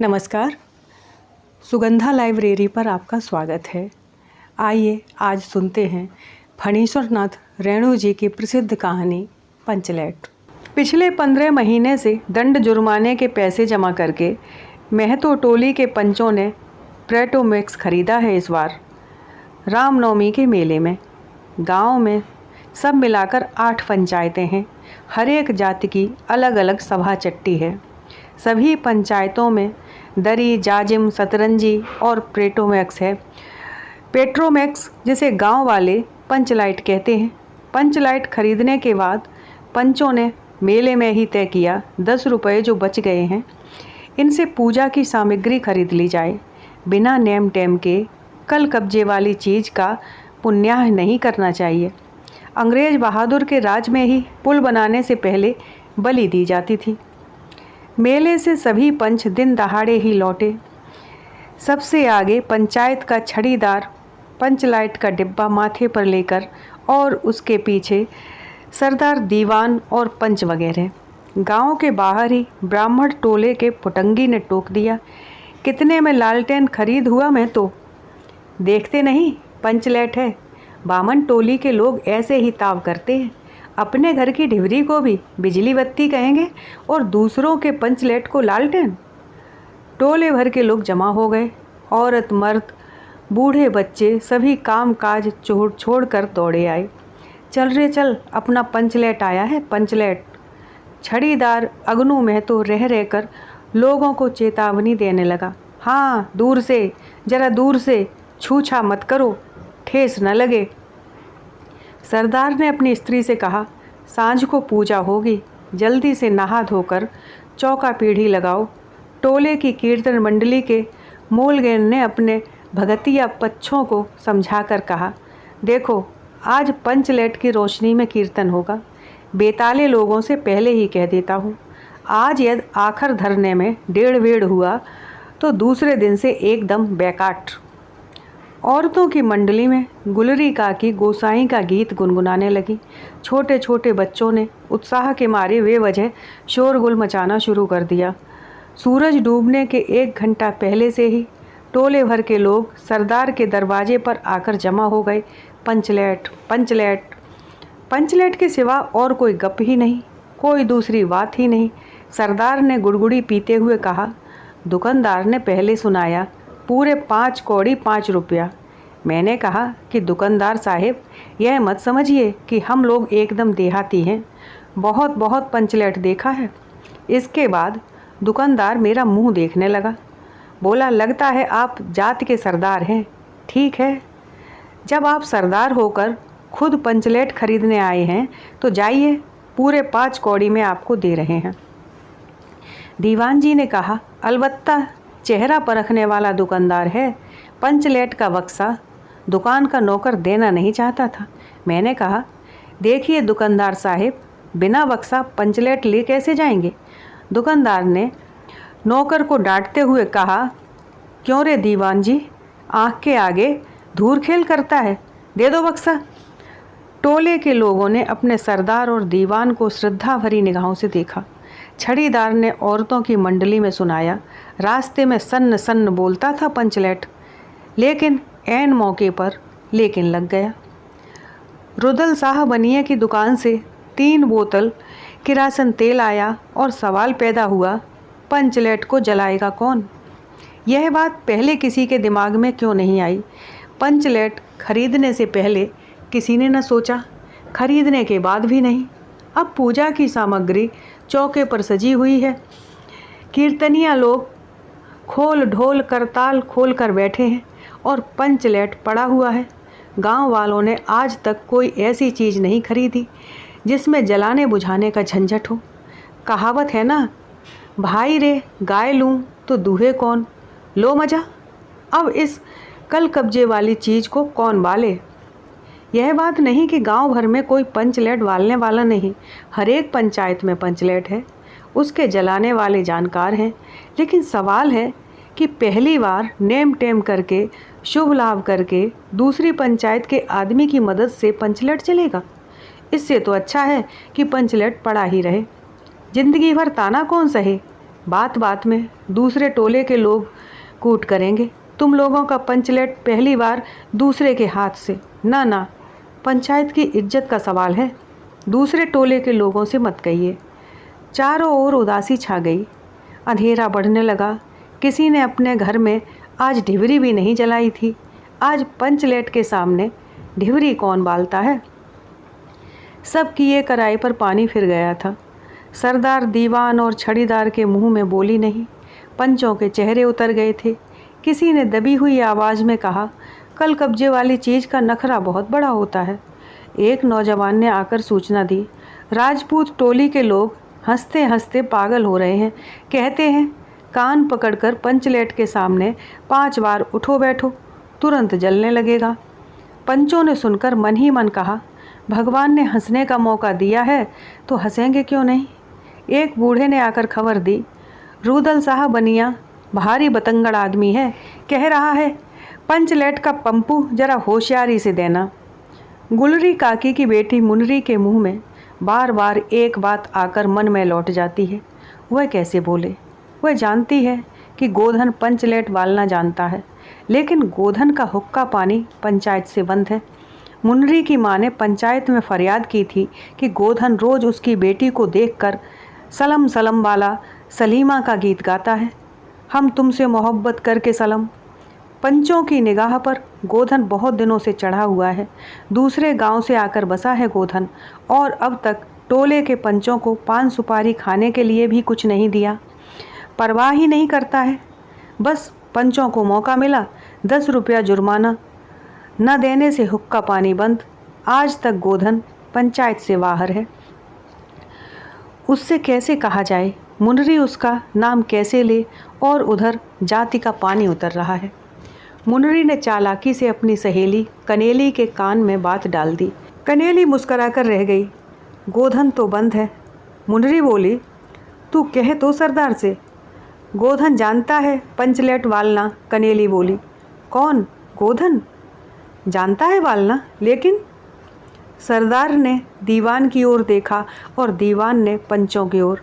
नमस्कार। सुगंधा लाइब्रेरी पर आपका स्वागत है। आइए आज सुनते हैं फणीश्वर नाथ रेणु जी की प्रसिद्ध कहानी पंचलैट। पिछले 15 महीने से दंड जुर्माने के पैसे जमा करके महतो टोली के पंचों ने प्रेटोमैक्स खरीदा है। इस बार रामनवमी के मेले में गांव में सब मिलाकर 8 पंचायतें हैं। हर एक जाति की अलग अलग सभा चट्टी है। सभी पंचायतों में दरी, जाजिम, सतरंजी और प्रेटोमैक्स है। पेट्रोमैक्स जिसे गांव वाले पंचलाइट कहते हैं। पंचलाइट खरीदने के बाद पंचों ने मेले में ही तय किया 10 रुपये जो बच गए हैं इनसे पूजा की सामग्री खरीद ली जाए। बिना नेम टेम के कल कब्जे वाली चीज़ का पुण्याह नहीं करना चाहिए। अंग्रेज बहादुर के राज में ही पुल बनाने से पहले बलि दी जाती थी। मेले से सभी पंच दिन दहाड़े ही लौटे। सबसे आगे पंचायत का छड़ीदार पंचलाइट का डिब्बा माथे पर लेकर और उसके पीछे सरदार दीवान और पंच वगैरह। गांव के बाहर ही ब्राह्मण टोले के फुटंगी ने टोक दिया, कितने में लालटेन खरीद हुआ मैं तो। देखते नहीं पंचलैट है। बामन टोली के लोग ऐसे ही ताव करते हैं। अपने घर की ढिवरी को भी बिजली बत्ती कहेंगे और दूसरों के पंचलैट को लालटेन। टोले भर के लोग जमा हो गए। औरत, मर्द, बूढ़े, बच्चे सभी काम काज छोड़ कर दौड़े आए। चल रे चल, अपना पंचलैट आया है, पंचलैट। छड़ीदार अगनू महतो रह रहकर लोगों को चेतावनी देने लगा। हाँ, दूर से, जरा दूर से, छूछा मत करो, ठेस न लगे। सरदार ने अपनी स्त्री से कहा, सांझ को पूजा होगी, जल्दी से नहा धोकर चौका पीढ़ी लगाओ। टोले की कीर्तन मंडली के मूलगैन ने अपने भगतिया पच्छों को समझाकर कहा, देखो आज पंचलैट की रोशनी में कीर्तन होगा। बेताले लोगों से पहले ही कह देता हूँ, आज यदि आखिर धरने में 1.5 वेड़ हुआ तो दूसरे दिन से एकदम बैकाट। औरतों की मंडली में गुलरी काकी गोसाई का गीत गुनगुनाने लगी। छोटे छोटे बच्चों ने उत्साह के मारे बेवजह शोरगुल मचाना शुरू कर दिया। सूरज डूबने के 1 घंटा पहले से ही टोले भर के लोग सरदार के दरवाजे पर आकर जमा हो गए। पंचलैट, पंचलैट, पंचलैट के सिवा और कोई गप ही नहीं, कोई दूसरी बात ही नहीं। सरदार ने गुड़गुड़ी पीते हुए कहा, दुकानदार ने पहले सुनाया पूरे 5 कौड़ी 5 रुपया। मैंने कहा कि दुकानदार साहब, यह मत समझिए कि हम लोग एकदम देहाती हैं, बहुत बहुत पंचलैट देखा है। इसके बाद दुकानदार मेरा मुंह देखने लगा। बोला, लगता है आप जात के सरदार हैं। ठीक है, जब आप सरदार होकर खुद पंचलैट खरीदने आए हैं तो जाइए, पूरे 5 कौड़ी में आपको दे रहे हैं। दीवान जी ने कहा, अलबत्ता चेहरा परखने वाला दुकानदार है। पंचलैट का बक्सा दुकान का नौकर देना नहीं चाहता था। मैंने कहा, देखिए दुकानदार साहब, बिना बक्सा पंचलैट ले कैसे जाएंगे। दुकानदार ने नौकर को डांटते हुए कहा, क्यों रे दीवान जी, आँख के आगे धूर खेल करता है, दे दो बक्सा। टोले के लोगों ने अपने सरदार और दीवान को श्रद्धा भरी निगाहों से देखा। छड़ीदार ने औरतों की मंडली में सुनाया, रास्ते में सन्न सन्न बोलता था पंचलैट, लेकिन ऐन मौके पर लेकिन लग गया। रुदल शाह बनिए की दुकान से 3 बोतल किरासन तेल आया और सवाल पैदा हुआ, पंचलैट को जलाएगा कौन। यह बात पहले किसी के दिमाग में क्यों नहीं आई। पंचलैट खरीदने से पहले किसी ने न सोचा, खरीदने के बाद भी नहीं। अब पूजा की सामग्री चौके पर सजी हुई है। कीर्तनिया लोग खोल ढोल करताल खोल कर बैठे हैं और पंचलैट पड़ा हुआ है। गांव वालों ने आज तक कोई ऐसी चीज़ नहीं खरीदी जिसमें जलाने बुझाने का झंझट हो। कहावत है ना, भाई रे गाय लूँ तो दूहे कौन। लो मजा, अब इस कल कब्जे वाली चीज़ को कौन बाले। यह बात नहीं कि गांव भर में कोई पंचलैट बालने वाला नहीं। हर एक पंचायत में पंचलैट है, उसके जलाने वाले जानकार हैं। लेकिन सवाल है कि पहली बार नेम टेम करके शुभ लाभ करके दूसरी पंचायत के आदमी की मदद से पंचलैट चलेगा। इससे तो अच्छा है कि पंचलैट पड़ा ही रहे। जिंदगी भर ताना कौन सहे। बात बात में दूसरे टोले के लोग कूट करेंगे। तुम लोगों का पंचलेट पहली बार दूसरे के हाथ से। ना ना, पंचायत की इज्जत का सवाल है, दूसरे टोले के लोगों से मत कहिए। चारों ओर उदासी छा गई। अंधेरा बढ़ने लगा। किसी ने अपने घर में आज ढिबरी भी नहीं जलाई थी। आज पंचलेट के सामने ढिबरी कौन बालता है। सब किए कराई पर पानी फिर गया था। सरदार दीवान और छड़ीदार के मुंह में बोली नहीं। पंचों के चेहरे उतर गए थे। किसी ने दबी हुई आवाज़ में कहा, कल कब्जे वाली चीज़ का नखरा बहुत बड़ा होता है। एक नौजवान ने आकर सूचना दी, राजपूत टोली के लोग हंसते हंसते पागल हो रहे हैं। कहते हैं कान पकड़कर पंचलेट के सामने 5 बार उठो बैठो, तुरंत जलने लगेगा। पंचों ने सुनकर मन ही मन कहा, भगवान ने हंसने का मौका दिया है तो हंसेंगे क्यों नहीं। एक बूढ़े ने आकर खबर दी, रूदल साहब बनिया भारी बतंगड़ आदमी है, कह रहा है पंचलेट का पंपू जरा होशियारी से देना। गुलरी काकी की बेटी मुनरी के मुंह में बार बार एक बात आकर मन में लौट जाती है। वह कैसे बोले। वह जानती है कि गोधन पंचलेट वालना जानता है, लेकिन गोधन का हुक्का पानी पंचायत से बंद है। मुनरी की माँ ने पंचायत में फरियाद की थी कि गोधन रोज़ उसकी बेटी को देखकर सलम सलम वाला सलीमा का गीत गाता है, हम तुमसे मोहब्बत करके सलम। पंचों की निगाह पर गोधन बहुत दिनों से चढ़ा हुआ है। दूसरे गांव से आकर बसा है गोधन, और अब तक टोले के पंचों को पान सुपारी खाने के लिए भी कुछ नहीं दिया। परवाह ही नहीं करता है। बस पंचों को मौका मिला, 10 रुपया जुर्माना, न देने से हुक्का पानी बंद। आज तक गोधन पंचायत से बाहर है। उससे कैसे कहा जाए, मुनरी उसका नाम कैसे ले, और उधर जाति का पानी उतर रहा है। मुनरी ने चालाकी से अपनी सहेली कनेली के कान में बात डाल दी। कनेली मुस्कुराकर रह गई। गोधन तो बंद है। मुनरी बोली, तू कह तो सरदार से। गोधन जानता है पंचलेट वालना। कनेली बोली, कौन? गोधन जानता है वालना, लेकिन। सरदार ने दीवान की ओर देखा और दीवान ने पंचों की ओर।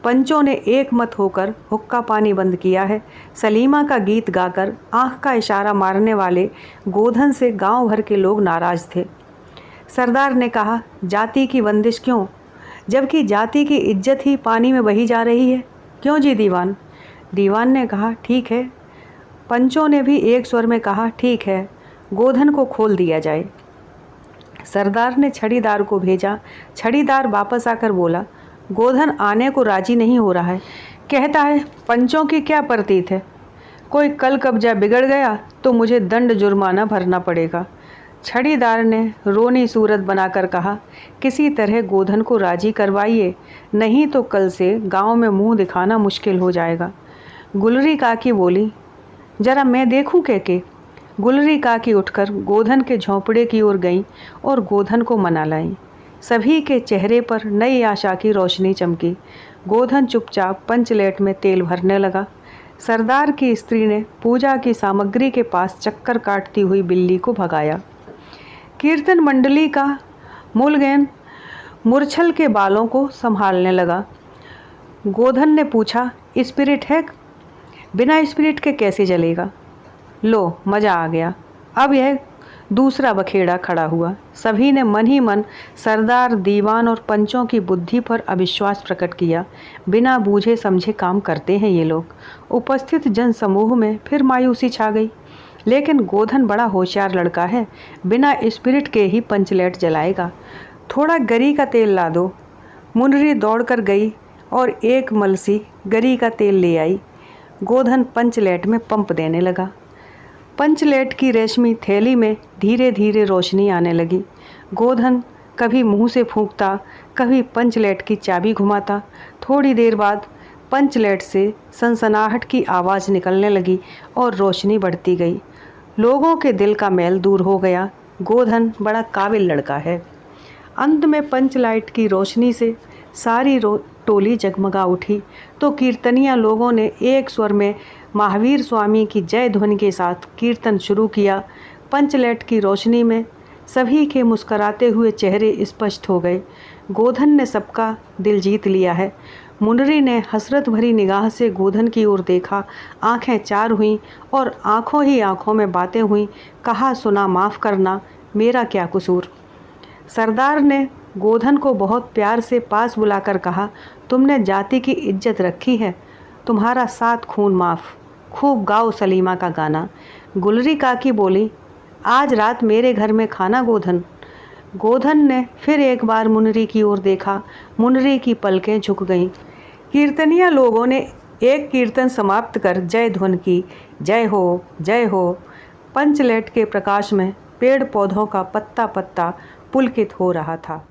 पंचों ने एक मत होकर हुक्का पानी बंद किया है। सलीमा का गीत गाकर आँख का इशारा मारने वाले गोधन से गांव भर के लोग नाराज़ थे। सरदार ने कहा, जाति की बंदिश क्यों, जबकि जाति की इज्जत ही पानी में बही जा रही है। क्यों जी दीवान? दीवान ने कहा, ठीक है। पंचों ने भी एक स्वर में कहा, ठीक है, गोधन को खोल दिया जाए। सरदार ने छड़ीदार को भेजा। छड़ीदार वापस आकर बोला, गोधन आने को राजी नहीं हो रहा है। कहता है पंचों की क्या प्रतीत है, कोई कल कब्जा बिगड़ गया तो मुझे दंड जुर्माना भरना पड़ेगा। छड़ीदार ने रोनी सूरत बनाकर कहा, किसी तरह गोधन को राजी करवाइए, नहीं तो कल से गांव में मुंह दिखाना मुश्किल हो जाएगा। गुलरी काकी बोली, जरा मैं देखूं के। गुलरी काकी उठकर गोधन के झोंपड़े की ओर गईं और गोधन को मना लाईं। सभी के चेहरे पर नई आशा की रोशनी चमकी। गोधन चुपचाप पंचलेट में तेल भरने लगा। सरदार की स्त्री ने पूजा की सामग्री के पास चक्कर काटती हुई बिल्ली को भगाया। कीर्तन मंडली का मूलगैन मुरछल के बालों को संभालने लगा। गोधन ने पूछा, स्पिरिट है? बिना स्पिरिट के कैसे जलेगा? लो, मज़ा आ गया। अब यह दूसरा बखेड़ा खड़ा हुआ। सभी ने मन ही मन सरदार, दीवान और पंचों की बुद्धि पर अविश्वास प्रकट किया। बिना बूझे समझे काम करते हैं ये लोग। उपस्थित जन समूह में फिर मायूसी छा गई। लेकिन गोधन बड़ा होशियार लड़का है, बिना स्पिरिट के ही पंचलेट जलाएगा। थोड़ा गरी का तेल ला दो। मुनरी दौड़कर गई और एक मलसी गरी का तेल ले आई। गोधन पंचलेट में पंप देने लगा। पंचलेट की रेशमी थैली में धीरे धीरे रोशनी आने लगी। गोधन कभी मुंह से फूंकता, कभी पंचलेट की चाबी घुमाता। थोड़ी देर बाद पंचलेट से सनसनाहट की आवाज़ निकलने लगी और रोशनी बढ़ती गई। लोगों के दिल का मैल दूर हो गया। गोधन बड़ा काबिल लड़का है। अंत में पंचलाइट की रोशनी से सारी टोली जगमगा उठी तो कीर्तनिया लोगों ने एक स्वर में महावीर स्वामी की जय ध्वनि के साथ कीर्तन शुरू किया। पंचलेट की रोशनी में सभी के मुस्कराते हुए चेहरे स्पष्ट हो गए। गोधन ने सबका दिल जीत लिया है। मुनरी ने हसरत भरी निगाह से गोधन की ओर देखा। आंखें चार हुईं और आंखों ही आंखों में बातें हुईं। कहा, सुना, माफ़ करना, मेरा क्या कसूर। सरदार ने गोधन को बहुत प्यार से पास बुलाकर कहा, तुमने जाति की इज्जत रखी है, तुम्हारा 7 खून माफ़। खूब गाओ सलीमा का गाना। गुलरी काकी बोली, आज रात मेरे घर में खाना गोधन। गोधन ने फिर एक बार मुनरी की ओर देखा। मुनरी की पलकें झुक गईं। कीर्तनिया लोगों ने एक कीर्तन समाप्त कर जय ध्वन की। जय हो, जय हो। पंचलेट के प्रकाश में पेड़ पौधों का पत्ता पत्ता पुलकित हो रहा था।